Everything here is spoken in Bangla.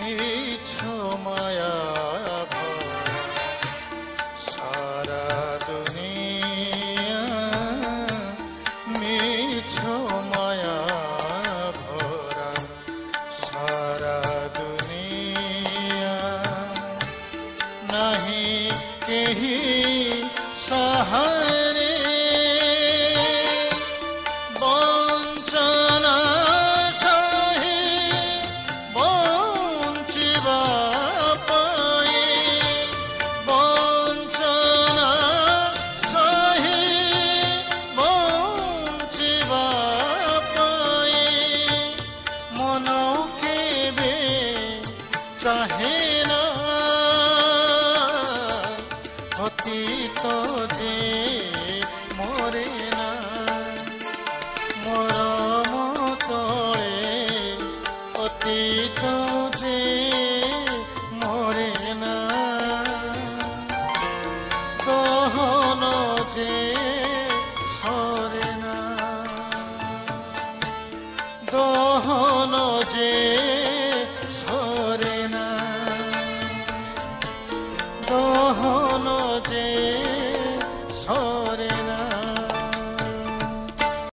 মিছ মায়া ভরা সারা দুনিয়া, মিছ মায়া ভরা সারা দুনিয়া। নাহি কেহি সাহারে বঞ্চনা সহি বঞ্চিবা পাই, বঞ্চনা সহি বঞ্চিবা পাই। মন কেবে চাহে না অতীত যে মরে না, মরম তଳେ অতীত যে মরে না। দহন যে সরে না, দহন